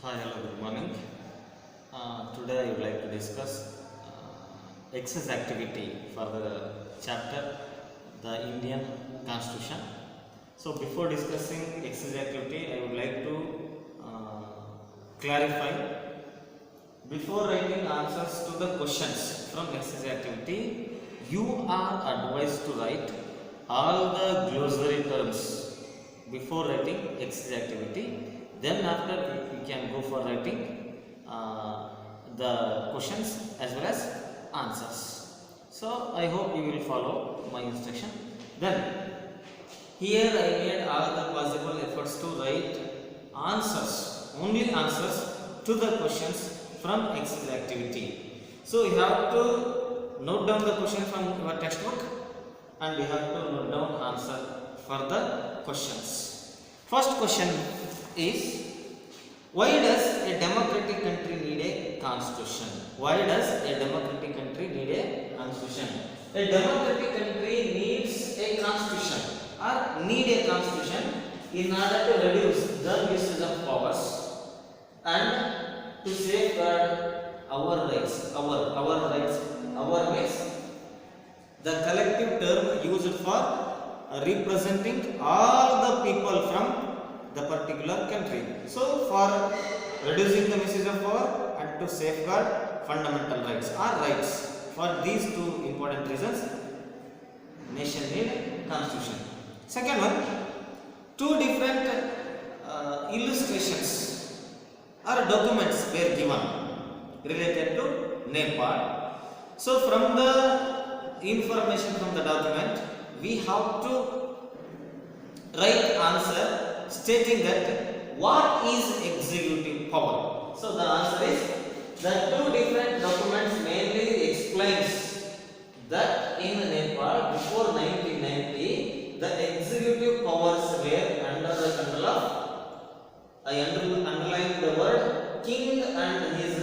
Hi, hello, good morning. Today I would like to discuss exercise activity for the chapter the Indian Constitution. So before discussing exercise activity, I would like to clarify. Before writing answers to the questions from exercise activity, you are advised to write all the glossary terms before writing exercise activity. Then after you can go for writing the questions as well as answers. So I hope you will follow my instruction. Then here I made all the possible efforts to write answers, only answers to the questions from exercise activity. So you have to note down the question from your textbook and you have to note down answer for the questions. First question is, why does a democratic country need a constitution? Why does a democratic country need a constitution? A democratic country needs a constitution or need a constitution in order to reduce the misuse of powers and to safeguard our rights. Our rights. Our means the collective term used for representing all the people from the particular country. So for reducing the misuse of power and to safeguard fundamental rights or rights, for these two important reasons, nation need constitution. Second one, two different illustrations or documents were given related to Nepal. So from the information from the document, we have to write answer stating that what is executive power. So the answer is the two different documents mainly explains that in Nepal before 1990 the executive powers were under the control of, I underline the word, king and his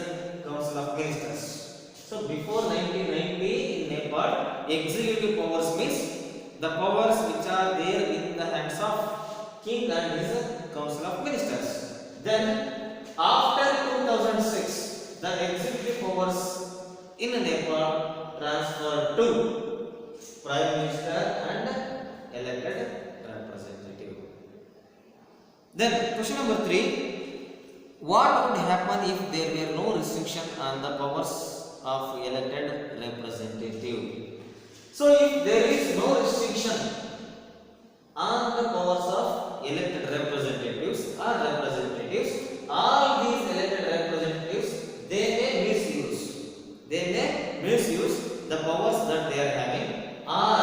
council of ministers. So before 1990 in Nepal, executive powers means the powers which are there in the hands of king and his council of ministers. Then after 2006, the executive powers in Nepal transferred to prime minister and elected representative. Then question number 3, what would happen if there were no restriction on the powers of elected representative? So if there is no restriction on the powers of elected representatives or representatives, all these elected representatives, they may misuse the powers that they are having, or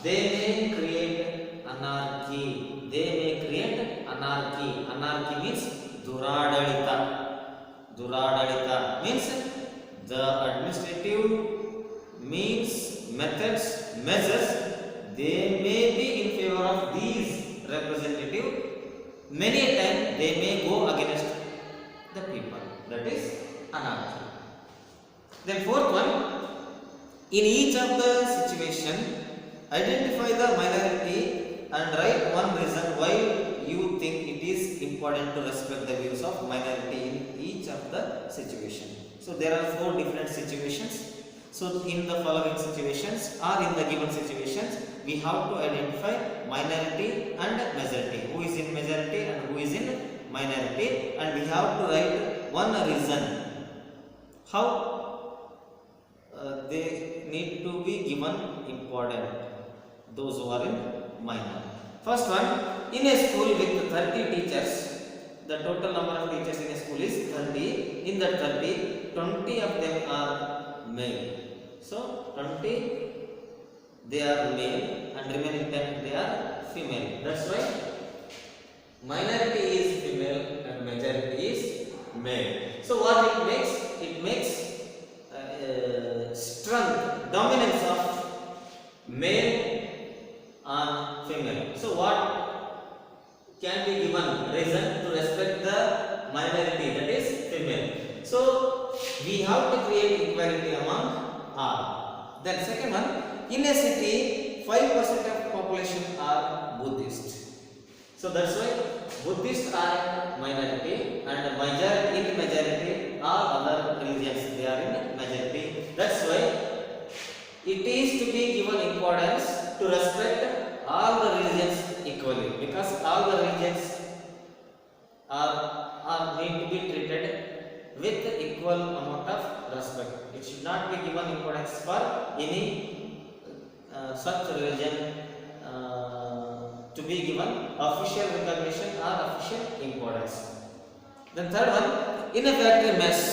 they may create anarchy. Anarchy means duradalita means the administrative means, methods, measures, they may be in favor of these representative. Many a time they may go against the people. That is anarchy. Then fourth one, in each of the situation, identify the minority and write one reason why you think it is important to respect the views of minority in each of the situation. So there are 4 different situations. So in the following situations or in the given situations, we have to identify minority and majority. Who is in majority and who is in minority, and we have to write one reason how they need to be given important, those who are in minor. First one, in a school with 30 teachers, the total number of teachers in a school is 30. In that 30, 20 of them are male. So 20 they are male and remaining 10 they are female. That's why minority is female and majority is male. So what it makes? It makes strength, dominance of male on female. So what can be given reason to respect the minority, that is female. So we have to create equality among all. Then second one, in a city 5% of population are Buddhist. So that's why Buddhists are in minority and majority all other religions they are in majority. That's why it is to be given importance to respect all the religions equally, because all the religions are need to be treated with equal amount of respect. It should not be given importance for any such religion to be given official recognition or official importance. Then third one, in a factory mess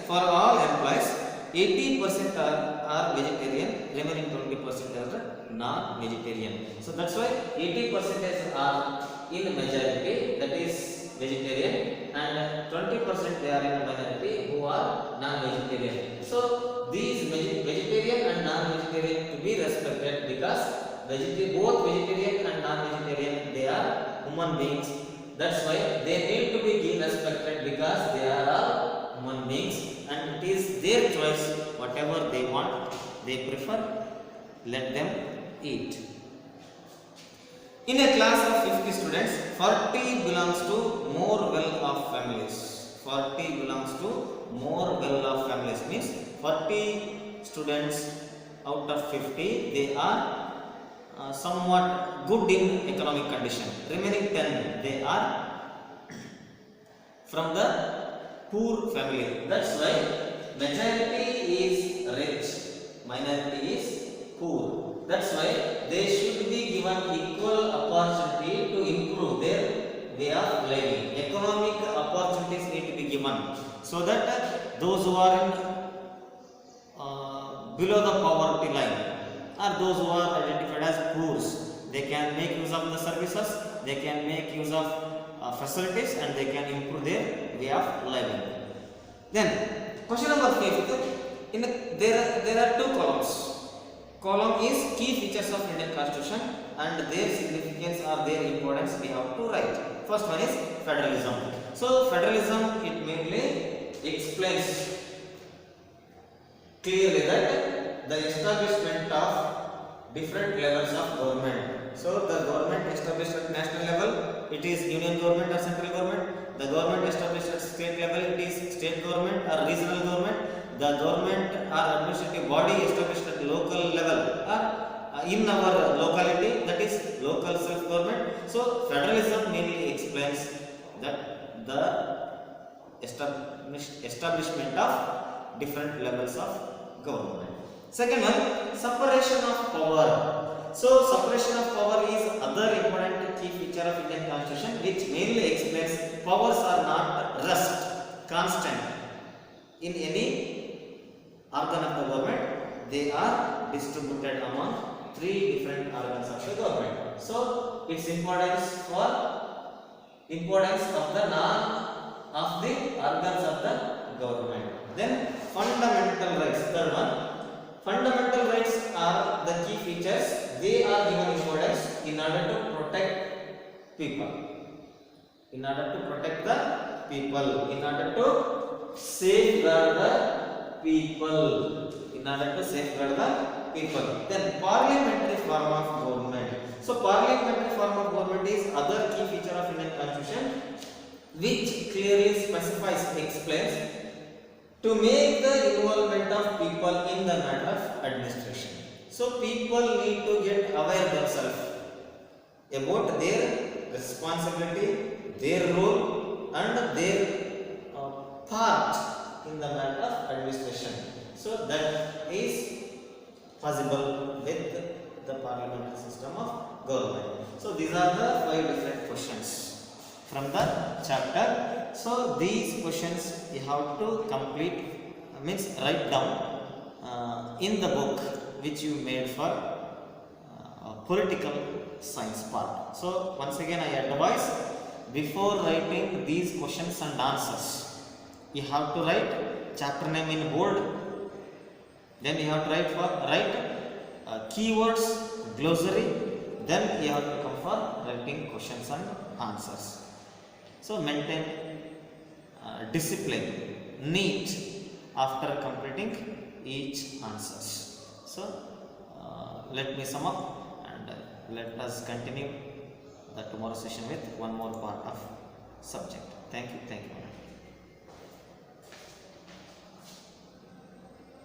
for all employees, 80% are vegetarian, remaining 20% are non-vegetarian. So that's why 80% are in majority, that is vegetarian, and 20% they are in minority who are non-vegetarian. So these vegetarian and non-vegetarian to be respected, because both vegetarian and non-vegetarian they are human beings. That's why they need to be respected, because they are all human beings and it is their choice. Whatever they want, they prefer, let them eat. In a class of 50 students, 40 belongs to more well-off families. 40 belongs to more well-off families, means 40 students out of 50 they are somewhat good in economic condition. Remaining 10 they are from the poor family. That's why majority is rich, minority is poor. That's why they should be given equal opportunity to improve their way of living. Economic opportunities need to be given, so that those who are in below the poverty line, or those who are identified as poor, they can make use of the services, they can make use of facilities, and they can improve their way of living. Then question number 5, there are two columns. Column is key features of Indian Constitution and their significance or their importance we have to write. First one is federalism. So federalism, it mainly explains clearly that the establishment of different levels of government. So the government established at national level, it is union government or central government. The government established at state level, it is state government or regional government. The government or administrative body established at local level or in our locality, that is local self-government. So federalism mainly explains that the establishment of different levels of government. Second one, separation of power. So separation of power is other important key feature of Indian Constitution, which mainly explains powers are not rest, constant in any organ of the government. They are distributed among 3 different organs of the government. So its importance of the organs of the government. Then fundamental rights. Third one, fundamental rights are the key features. They are given importance in order to protect people, in order to protect the people, in order to safeguard the people, in order to safeguard the people. Then parliamentary form of government. So parliamentary form of government is other key feature of Indian Constitution, which clearly specifies, explains to make the involvement of people in the matter of administration. So people need to get aware themselves about their responsibility, their role and their part in the matter of administration. So that is possible with the parliamentary system of government. So these are the 5 different questions from the chapter. So these questions you have to complete, means write down in the book which you made for political science part. So once again I advise, before writing these questions and answers, you have to write chapter name in bold, then you have to write keywords, glossary, then you have to come for writing questions and answers. So maintain discipline, neat after completing each answers. So let me sum up and let us continue the tomorrow session with one more part of subject. Thank you.